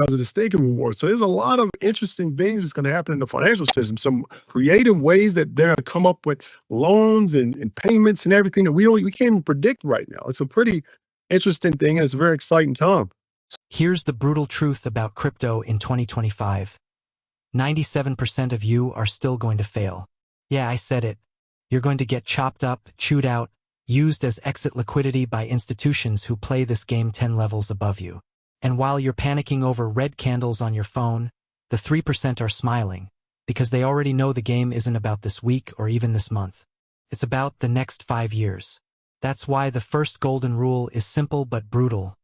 because of the staking reward. So there's a lot of interesting things that's going to happen in the financial system. Some creative ways that they're going to come up with loans and payments and everything that we can't even predict right now. It's a pretty interesting thing, and it's a very exciting time. Here's the brutal truth about crypto in 2025. 97% of you are still going to fail. Yeah, I said it. You're going to get chopped up, chewed out, used as exit liquidity by institutions who play this game 10 levels above you. And while you're panicking over red candles on your phone, the 3% are smiling, because they already know the game isn't about this week or even this month. It's about the next 5 years. That's why the first golden rule is simple but brutal.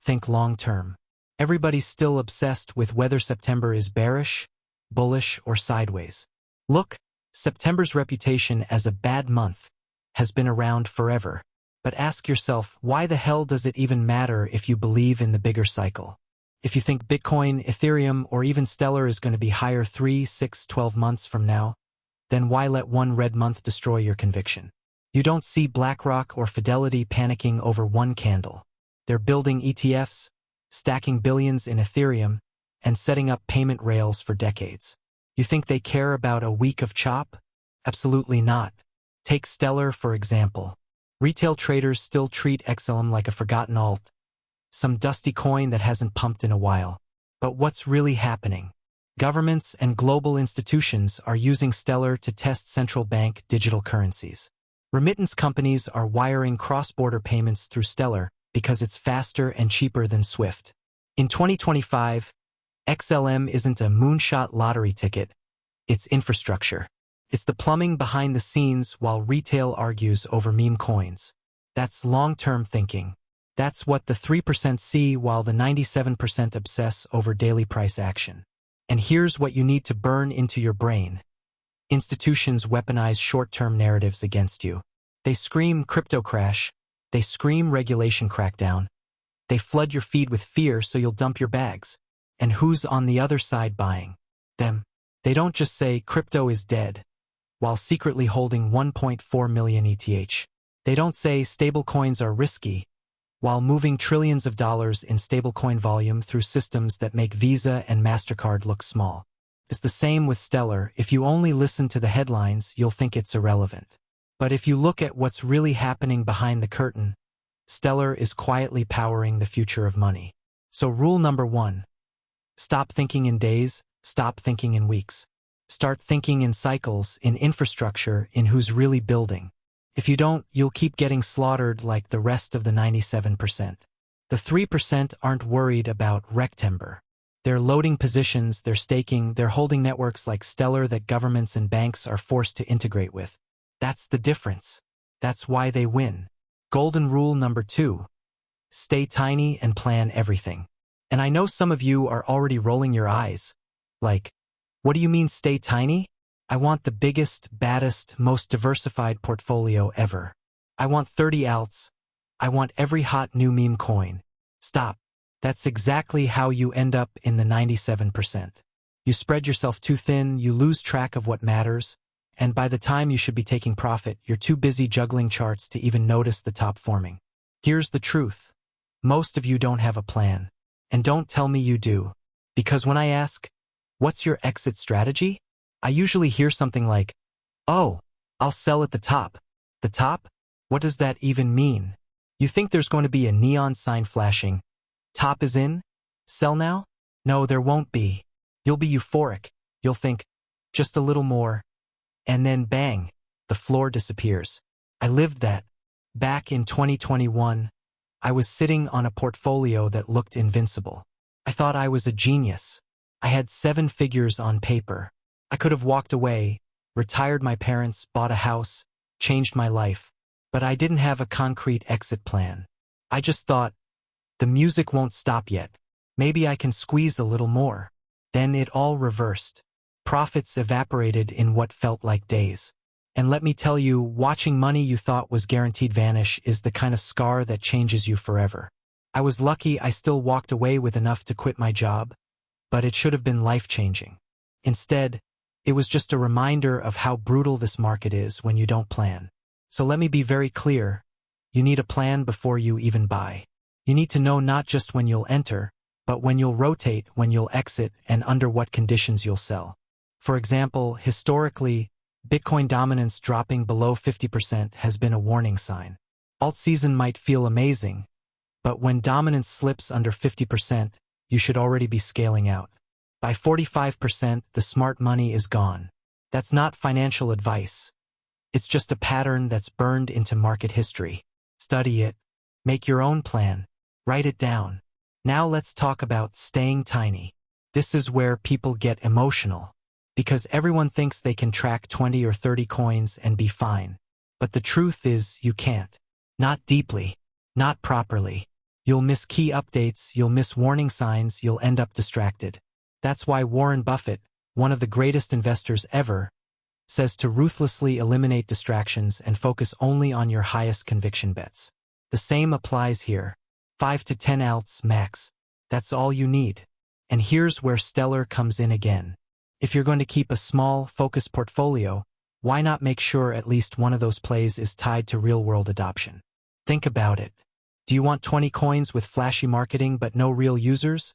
Think long-term. Everybody's still obsessed with whether September is bearish, bullish, or sideways. Look, September's reputation as a bad month has been around forever. But ask yourself, why the hell does it even matter if you believe in the bigger cycle? If you think Bitcoin, Ethereum, or even Stellar is going to be higher 3, 6, 12 months from now, then why let one red month destroy your conviction? You don't see BlackRock or Fidelity panicking over one candle. They're building ETFs, stacking billions in Ethereum, and setting up payment rails for decades. You think they care about a week of chop? Absolutely not. Take Stellar, for example. Retail traders still treat XLM like a forgotten alt, some dusty coin that hasn't pumped in a while. But what's really happening? Governments and global institutions are using Stellar to test central bank digital currencies. Remittance companies are wiring cross-border payments through Stellar because it's faster and cheaper than SWIFT. In 2025, XLM isn't a moonshot lottery ticket, it's infrastructure. It's the plumbing behind the scenes while retail argues over meme coins. That's long-term thinking. That's what the 3% see while the 97% obsess over daily price action. And here's what you need to burn into your brain. Institutions weaponize short-term narratives against you. They scream crypto crash. They scream regulation crackdown. They flood your feed with fear so you'll dump your bags. And who's on the other side buying? Them. They don't just say crypto is dead, while secretly holding 1.4 million ETH. They don't say stablecoins are risky, while moving trillions of dollars in stablecoin volume through systems that make Visa and MasterCard look small. It's the same with Stellar. If you only listen to the headlines, you'll think it's irrelevant. But if you look at what's really happening behind the curtain, Stellar is quietly powering the future of money. So rule number 1. Stop thinking in days, stop thinking in weeks. Start thinking in cycles, in infrastructure, in who's really building. If you don't, you'll keep getting slaughtered like the rest of the 97%. The 3% aren't worried about rectember. They're loading positions, they're staking, they're holding networks like Stellar that governments and banks are forced to integrate with. That's the difference. That's why they win. Golden rule number 2. Stay tiny and plan everything. And I know some of you are already rolling your eyes. Like, what do you mean stay tiny? I want the biggest, baddest, most diversified portfolio ever. I want 30 alts. I want every hot new meme coin. Stop. That's exactly how you end up in the 97%. You spread yourself too thin, you lose track of what matters, and by the time you should be taking profit, you're too busy juggling charts to even notice the top forming. Here's the truth. Most of you don't have a plan. And don't tell me you do. Because when I ask, what's your exit strategy? I usually hear something like, oh, I'll sell at the top. The top? What does that even mean? You think there's going to be a neon sign flashing, top is in? Sell now? No, there won't be. You'll be euphoric. You'll think, just a little more. And then bang, the floor disappears. I lived that. Back in 2021, I was sitting on a portfolio that looked invincible. I thought I was a genius. I had 7 figures on paper. I could have walked away, retired my parents, bought a house, changed my life. But I didn't have a concrete exit plan. I just thought, the music won't stop yet. Maybe I can squeeze a little more. Then it all reversed. Profits evaporated in what felt like days. And let me tell you, watching money you thought was guaranteed vanish is the kind of scar that changes you forever. I was lucky I still walked away with enough to quit my job, but it should have been life-changing. Instead, it was just a reminder of how brutal this market is when you don't plan. So let me be very clear. You need a plan before you even buy. You need to know not just when you'll enter, but when you'll rotate, when you'll exit, and under what conditions you'll sell. For example, historically, Bitcoin dominance dropping below 50% has been a warning sign. Alt season might feel amazing, but when dominance slips under 50%, you should already be scaling out. By 45%, the smart money is gone. That's not financial advice. It's just a pattern that's burned into market history. Study it. Make your own plan. Write it down. Now let's talk about staying tiny. This is where people get emotional, because everyone thinks they can track 20 or 30 coins and be fine. But the truth is you can't. Not deeply. Not properly. You'll miss key updates, you'll miss warning signs, you'll end up distracted. That's why Warren Buffett, one of the greatest investors ever, says to ruthlessly eliminate distractions and focus only on your highest conviction bets. The same applies here. 5 to 10 alts max. That's all you need. And here's where Stellar comes in again. If you're going to keep a small, focused portfolio, why not make sure at least one of those plays is tied to real-world adoption? Think about it. Do you want 20 coins with flashy marketing but no real users?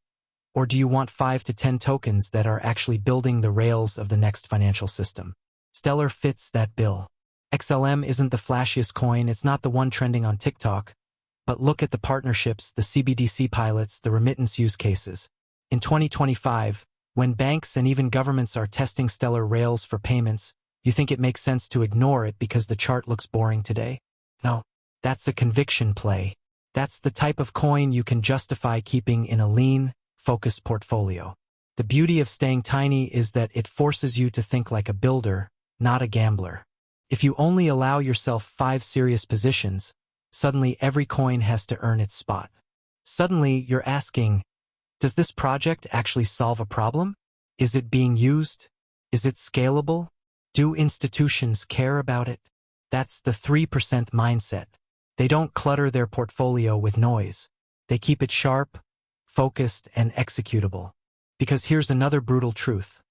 Or do you want 5 to 10 tokens that are actually building the rails of the next financial system? Stellar fits that bill. XLM isn't the flashiest coin, it's not the one trending on TikTok, but look at the partnerships, the CBDC pilots, the remittance use cases. In 2025, when banks and even governments are testing Stellar rails for payments, you think it makes sense to ignore it because the chart looks boring today? No, that's a conviction play. That's the type of coin you can justify keeping in a lean, focused portfolio. The beauty of staying tiny is that it forces you to think like a builder, not a gambler. If you only allow yourself 5 serious positions, suddenly every coin has to earn its spot. Suddenly you're asking, does this project actually solve a problem? Is it being used? Is it scalable? Do institutions care about it? That's the 3% mindset. They don't clutter their portfolio with noise. They keep it sharp, focused, and executable. Because here's another brutal truth.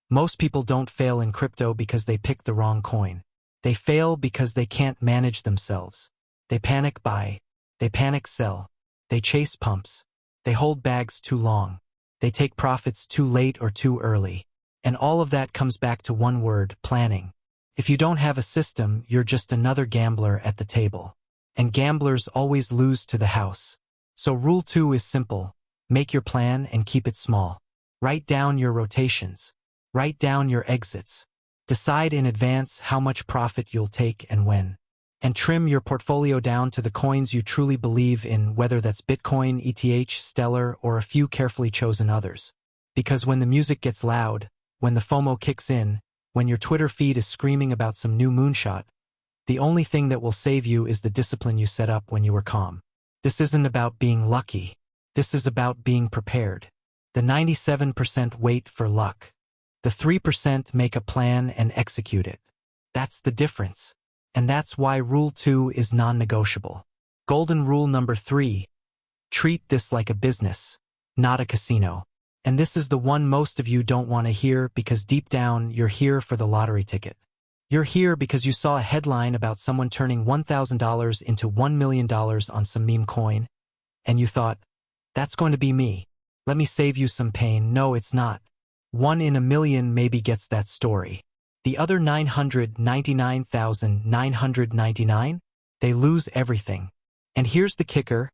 Most people don't fail in crypto because they pick the wrong coin. They fail because they can't manage themselves. They panic buy. They panic sell. They chase pumps. They hold bags too long. They take profits too late or too early. And all of that comes back to one word: planning. If you don't have a system, you're just another gambler at the table. And gamblers always lose to the house. So rule 2 is simple. Make your plan and keep it small. Write down your rotations. Write down your exits. Decide in advance how much profit you'll take and when. And trim your portfolio down to the coins you truly believe in, whether that's Bitcoin, ETH, Stellar, or a few carefully chosen others. Because when the music gets loud, when the FOMO kicks in, when your Twitter feed is screaming about some new moonshot, the only thing that will save you is the discipline you set up when you were calm. This isn't about being lucky. This is about being prepared. The 97% wait for luck. The 3% make a plan and execute it. That's the difference. And that's why rule 2 is non-negotiable. Golden rule number 3. Treat this like a business, not a casino. And this is the one most of you don't want to hear, because deep down you're here for the lottery ticket. You're here because you saw a headline about someone turning $1,000 into $1 million on some meme coin, and you thought, that's going to be me. Let me save you some pain. No, it's not. 1 in a million maybe gets that story. The other 999,999, they lose everything. And here's the kicker.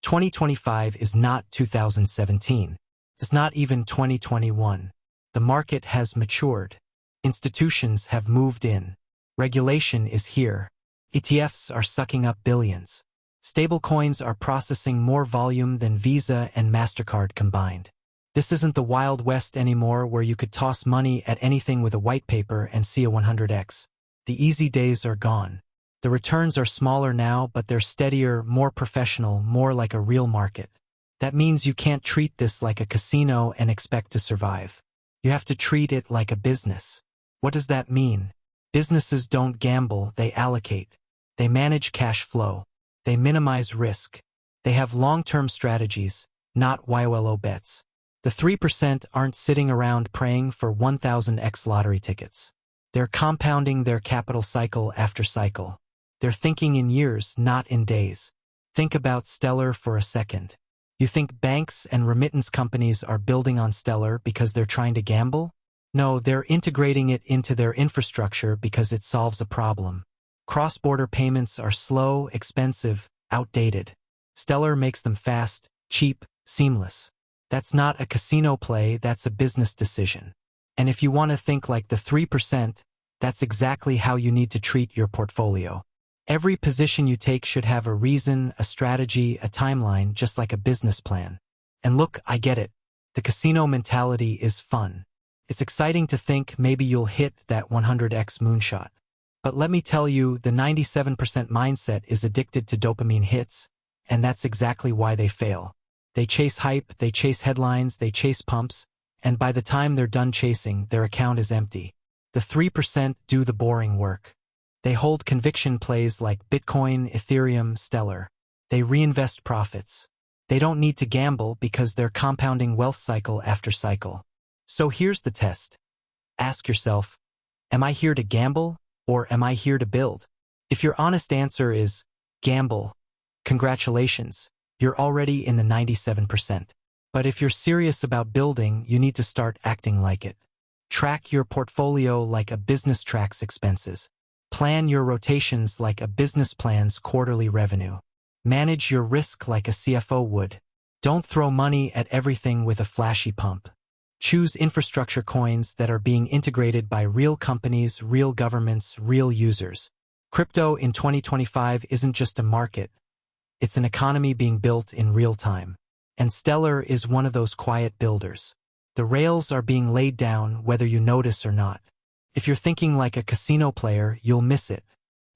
2025 is not 2017. It's not even 2021. The market has matured. Institutions have moved in. Regulation is here. ETFs are sucking up billions. Stablecoins are processing more volume than Visa and MasterCard combined. This isn't the Wild West anymore, where you could toss money at anything with a white paper and see a 100x. The easy days are gone. The returns are smaller now, but they're steadier, more professional, more like a real market. That means you can't treat this like a casino and expect to survive. You have to treat it like a business. What does that mean? Businesses don't gamble, they allocate. They manage cash flow. They minimize risk. They have long-term strategies, not YOLO bets. The 3% aren't sitting around praying for 1000x lottery tickets. They're compounding their capital cycle after cycle. They're thinking in years, not in days. Think about Stellar for a second. You think banks and remittance companies are building on Stellar because they're trying to gamble? No, they're integrating it into their infrastructure because it solves a problem. Cross-border payments are slow, expensive, outdated. Stellar makes them fast, cheap, seamless. That's not a casino play, that's a business decision. And if you want to think like the 3%, that's exactly how you need to treat your portfolio. Every position you take should have a reason, a strategy, a timeline, just like a business plan. And look, I get it. The casino mentality is fun. It's exciting to think maybe you'll hit that 100x moonshot. But let me tell you, the 97% mindset is addicted to dopamine hits, and that's exactly why they fail. They chase hype, they chase headlines, they chase pumps, and by the time they're done chasing, their account is empty. The 3% do the boring work. They hold conviction plays like Bitcoin, Ethereum, Stellar. They reinvest profits. They don't need to gamble because they're compounding wealth cycle after cycle. So here's the test. Ask yourself, am I here to gamble or am I here to build? If your honest answer is gamble, congratulations, you're already in the 97%. But if you're serious about building, you need to start acting like it. Track your portfolio like a business tracks expenses. Plan your rotations like a business plans quarterly revenue. Manage your risk like a CFO would. Don't throw money at everything with a flashy pump. Choose infrastructure coins that are being integrated by real companies, real governments, real users. Crypto in 2025 isn't just a market. It's an economy being built in real time. And Stellar is one of those quiet builders. The rails are being laid down whether you notice or not. If you're thinking like a casino player, you'll miss it.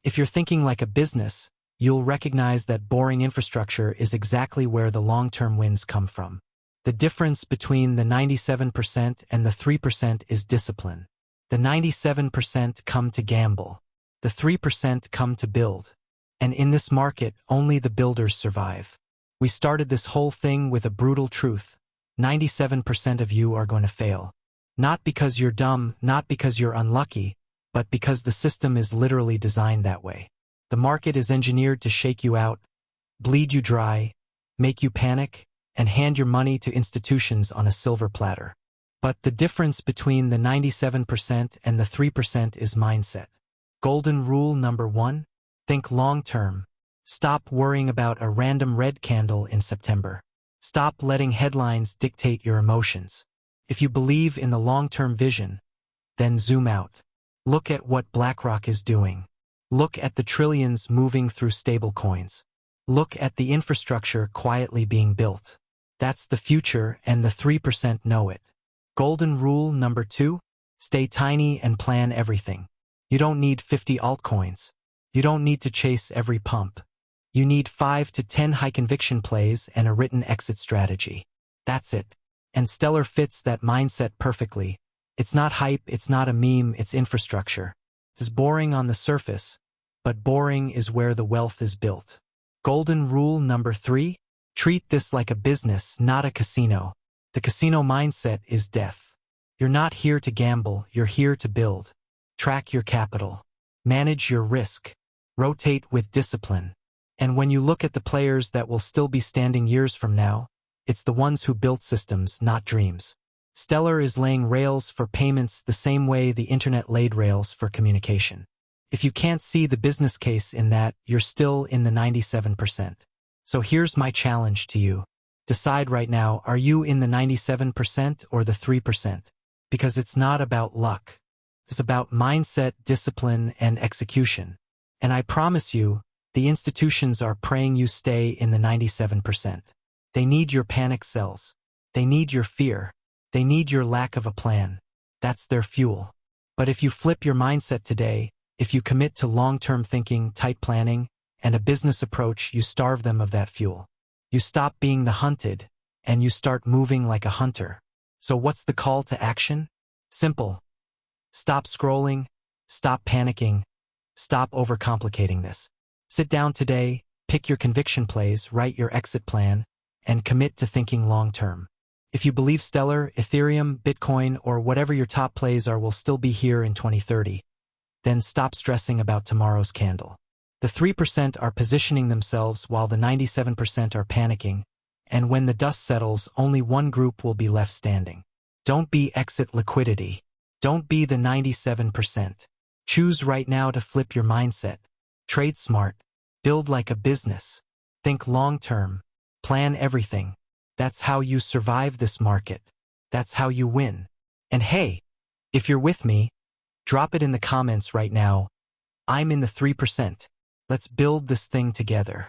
If you're thinking like a business, you'll recognize that boring infrastructure is exactly where the long-term wins come from. The difference between the 97% and the 3% is discipline. The 97% come to gamble. The 3% come to build. And in this market, only the builders survive. We started this whole thing with a brutal truth. 97% of you are going to fail. Not because you're dumb, not because you're unlucky, but because the system is literally designed that way. The market is engineered to shake you out, bleed you dry, make you panic, and hand your money to institutions on a silver platter. But the difference between the 97% and the 3% is mindset. Golden rule number 1, think long-term. Stop worrying about a random red candle in September. Stop letting headlines dictate your emotions. If you believe in the long-term vision, then zoom out. Look at what BlackRock is doing. Look at the trillions moving through stablecoins. Look at the infrastructure quietly being built. That's the future, and the 3% know it. Golden rule number 2, stay tiny and plan everything. You don't need 50 altcoins. You don't need to chase every pump. You need 5 to 10 high-conviction plays and a written exit strategy. That's it. And Stellar fits that mindset perfectly. It's not hype, it's not a meme, it's infrastructure. It's boring on the surface, but boring is where the wealth is built. Golden rule number 3, treat this like a business, not a casino. The casino mindset is death. You're not here to gamble, you're here to build. Track your capital. Manage your risk. Rotate with discipline. And when you look at the players that will still be standing years from now, it's the ones who built systems, not dreams. Stellar is laying rails for payments the same way the internet laid rails for communication. If you can't see the business case in that, you're still in the 97%. So here's my challenge to you. Decide right now, are you in the 97% or the 3%? Because it's not about luck. It's about mindset, discipline, and execution. And I promise you, the institutions are praying you stay in the 97%. They need your panic sells. They need your fear. They need your lack of a plan. That's their fuel. But if you flip your mindset today, if you commit to long-term thinking, tight planning, and a business approach, you starve them of that fuel. You stop being the hunted, and you start moving like a hunter. So what's the call to action? Simple. Stop scrolling. Stop panicking. Stop overcomplicating this. Sit down today, pick your conviction plays, write your exit plan, and commit to thinking long-term. If you believe Stellar, Ethereum, Bitcoin, or whatever your top plays are will still be here in 2030, then stop stressing about tomorrow's candle. The 3% are positioning themselves while the 97% are panicking, And when the dust settles, only one group will be left standing. Don't be exit liquidity. Don't be the 97%. Choose right now to flip your mindset. Trade smart. Build like a business. Think long-term. Plan everything. That's how you survive this market. That's how you win. And hey, if you're with me, drop it in the comments right now. I'm in the 3%. Let's build this thing together.